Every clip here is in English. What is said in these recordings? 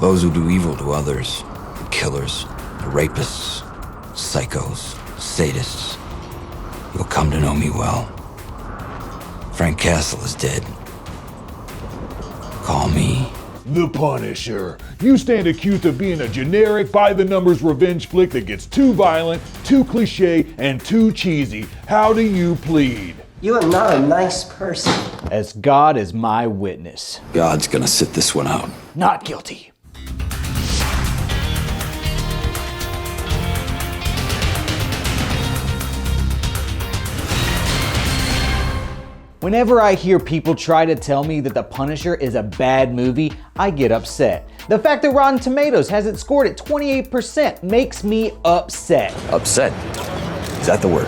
Those who do evil to others, the killers, the rapists, psychos, sadists, you'll come to know me well. Frank Castle is dead. Call me The Punisher. You stand accused of being a generic, by-the-numbers revenge flick that gets too violent, too cliche, and too cheesy. How do you plead? You are not a nice person. As God is my witness. God's gonna sit this one out. Not guilty. Whenever I hear people try to tell me that The Punisher is a bad movie, I get upset. The fact that Rotten Tomatoes has it scored at 28% makes me upset. Upset? Is that the word?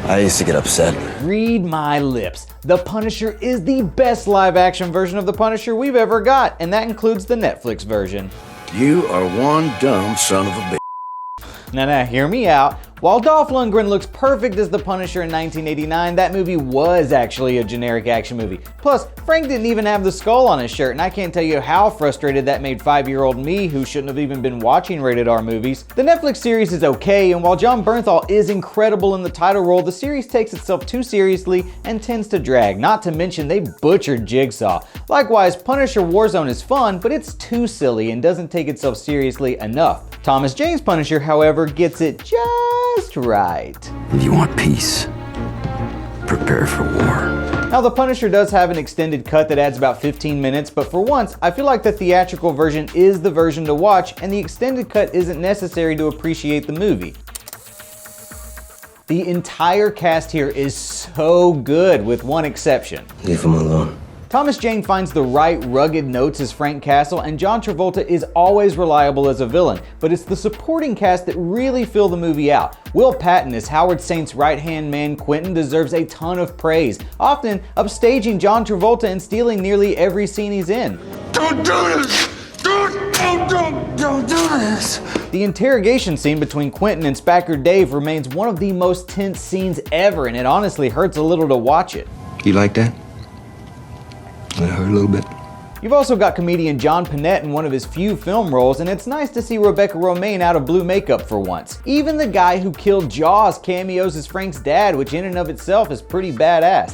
I used to get upset. Read my lips. The Punisher is the best live-action version of The Punisher we've ever got, and that includes the Netflix version. You are one dumb son of a bitch. Now, hear me out. While Dolph Lundgren looks perfect as the Punisher in 1989, that movie was actually a generic action movie. Plus, Frank didn't even have the skull on his shirt, and I can't tell you how frustrated that made 5-year-old me, who shouldn't have even been watching rated R movies. The Netflix series is okay, and while Jon Bernthal is incredible in the title role, the series takes itself too seriously and tends to drag, not to mention they butchered Jigsaw. Likewise, Punisher Warzone is fun, but it's too silly and doesn't take itself seriously enough. Thomas Jane's Punisher, however, gets it just right. If you want peace, prepare for war. Now, The Punisher does have an extended cut that adds about 15 minutes, but for once, I feel like the theatrical version is the version to watch, and the extended cut isn't necessary to appreciate the movie. The entire cast here is so good, with one exception. Leave him alone. Thomas Jane finds the right rugged notes as Frank Castle, and John Travolta is always reliable as a villain, but it's the supporting cast that really fill the movie out. Will Patton as Howard Saint's right-hand man Quentin deserves a ton of praise, often upstaging John Travolta and stealing nearly every scene he's in. Don't do this! Don't do this! The interrogation scene between Quentin and Spacker Dave remains one of the most tense scenes ever, and it honestly hurts a little to watch it. You like that? It hurt a little bit. You've also got comedian John Panette in one of his few film roles, and it's nice to see Rebecca Romijn out of blue makeup for once. Even the guy who killed Jaws cameos as Frank's dad, which in and of itself is pretty badass.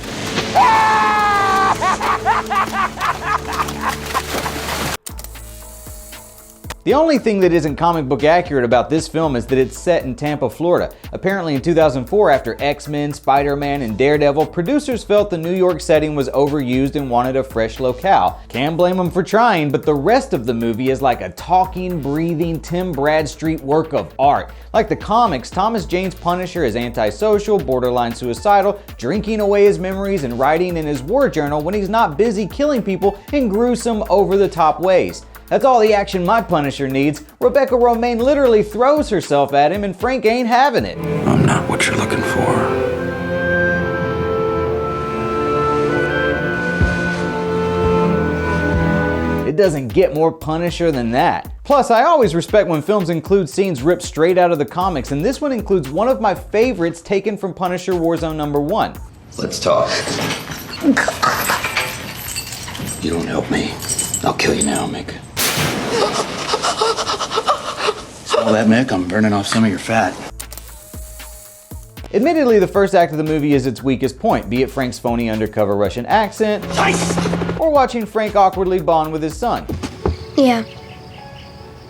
The only thing that isn't comic book accurate about this film is that it's set in Tampa, Florida. Apparently in 2004, after X-Men, Spider-Man, and Daredevil, producers felt the New York setting was overused and wanted a fresh locale. Can't blame them for trying, but the rest of the movie is like a talking, breathing Tim Bradstreet work of art. Like the comics, Thomas Jane's Punisher is antisocial, borderline suicidal, drinking away his memories and writing in his war journal when he's not busy killing people in gruesome, over-the-top ways. That's all the action my Punisher needs. Rebecca Romijn literally throws herself at him and Frank ain't having it. I'm not what you're looking for. It doesn't get more Punisher than that. Plus, I always respect when films include scenes ripped straight out of the comics, and this one includes one of my favorites taken from Punisher Warzone #1. Let's talk. You don't help me, I'll kill you now, Mick. Smell that, Mick? I'm burning off some of your fat. Admittedly, the first act of the movie is its weakest point, be it Frank's phony undercover Russian accent, or watching Frank awkwardly bond with his son. Yeah.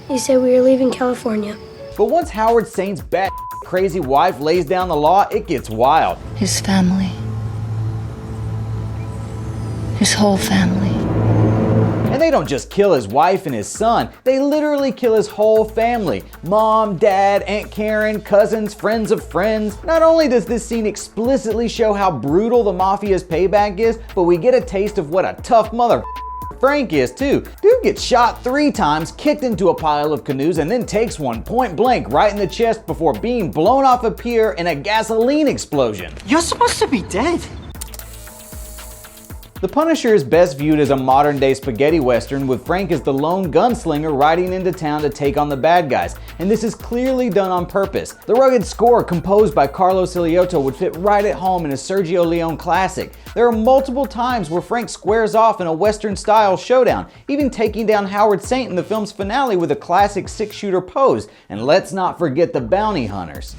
He said we were leaving California. But once Howard Saint's bat crazy wife lays down the law, it gets wild. His family. His whole family. And they don't just kill his wife and his son, they literally kill his whole family. Mom, dad, Aunt Karen, cousins, friends of friends. Not only does this scene explicitly show how brutal the mafia's payback is, but we get a taste of what a tough mother Frank is too. Dude gets shot 3 times, kicked into a pile of canoes, and then takes one point blank right in the chest before being blown off a pier in a gasoline explosion. You're supposed to be dead. The Punisher is best viewed as a modern-day spaghetti western, with Frank as the lone gunslinger riding into town to take on the bad guys, and this is clearly done on purpose. The rugged score composed by Carlos Ilioto would fit right at home in a Sergio Leone classic. There are multiple times where Frank squares off in a western-style showdown, even taking down Howard Saint in the film's finale with a classic six-shooter pose, and let's not forget the bounty hunters.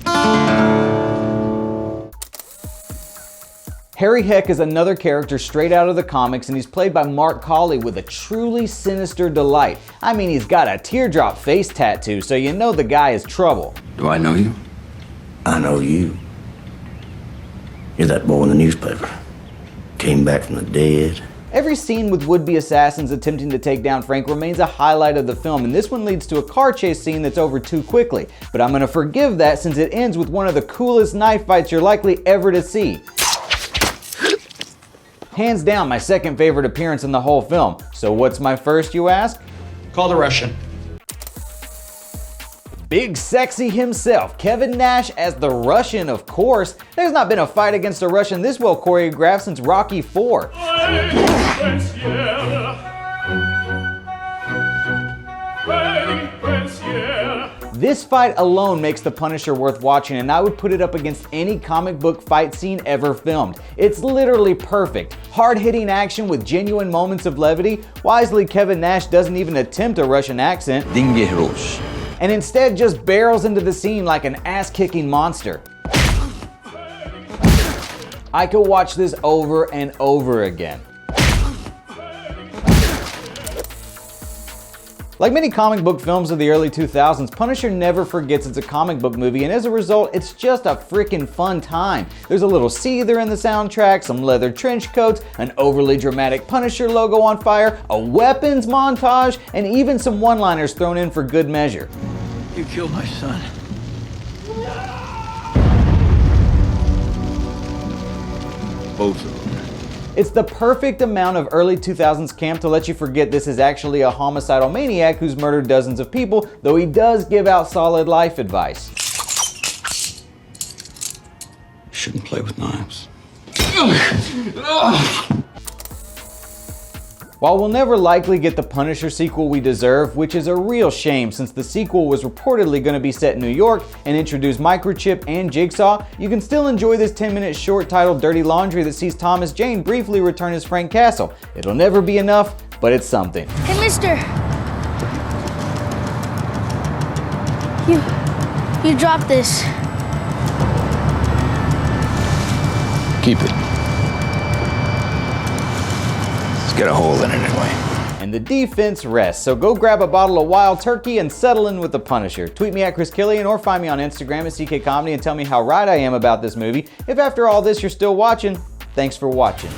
Harry Heck is another character straight out of the comics, and he's played by Mark Colley with a truly sinister delight. I mean, he's got a teardrop face tattoo, so you know the guy is trouble. Do I know you? I know you. You're that boy in the newspaper. Came back from the dead. Every scene with would-be assassins attempting to take down Frank remains a highlight of the film, and this one leads to a car chase scene that's over too quickly. But I'm gonna forgive that since it ends with one of the coolest knife fights you're likely ever to see. Hands down, my second favorite appearance in the whole film. So what's my first, you ask? Call the Russian. Big Sexy himself, Kevin Nash as the Russian, of course. There's not been a fight against a Russian this well choreographed since Rocky IV. This fight alone makes The Punisher worth watching, and I would put it up against any comic book fight scene ever filmed. It's literally perfect. Hard-hitting action with genuine moments of levity. Wisely, Kevin Nash doesn't even attempt a Russian accent, Dinge Rosh. and instead just barrels into the scene like an ass-kicking monster. I could watch this over and over again. Like many comic book films of the early 2000s, Punisher never forgets it's a comic book movie, and as a result, it's just a freaking fun time. There's a little Seether in the soundtrack, some leather trench coats, an overly dramatic Punisher logo on fire, a weapons montage, and even some one-liners thrown in for good measure. You killed my son. Both of them. It's the perfect amount of early 2000s camp to let you forget this is actually a homicidal maniac who's murdered dozens of people, though he does give out solid life advice. Shouldn't play with knives. While we'll never likely get the Punisher sequel we deserve, which is a real shame since the sequel was reportedly going to be set in New York and introduce Microchip and Jigsaw, you can still enjoy this 10-minute short titled Dirty Laundry that sees Thomas Jane briefly return as Frank Castle. It'll never be enough, but it's something. Hey, mister. You dropped this. Keep it. It's got a hole in it anyway. And the defense rests, so go grab a bottle of Wild Turkey and settle in with the Punisher. Tweet me at Chris Killian or find me on Instagram at CK Comedy and tell me how right I am about this movie. If after all this you're still watching, thanks for watching.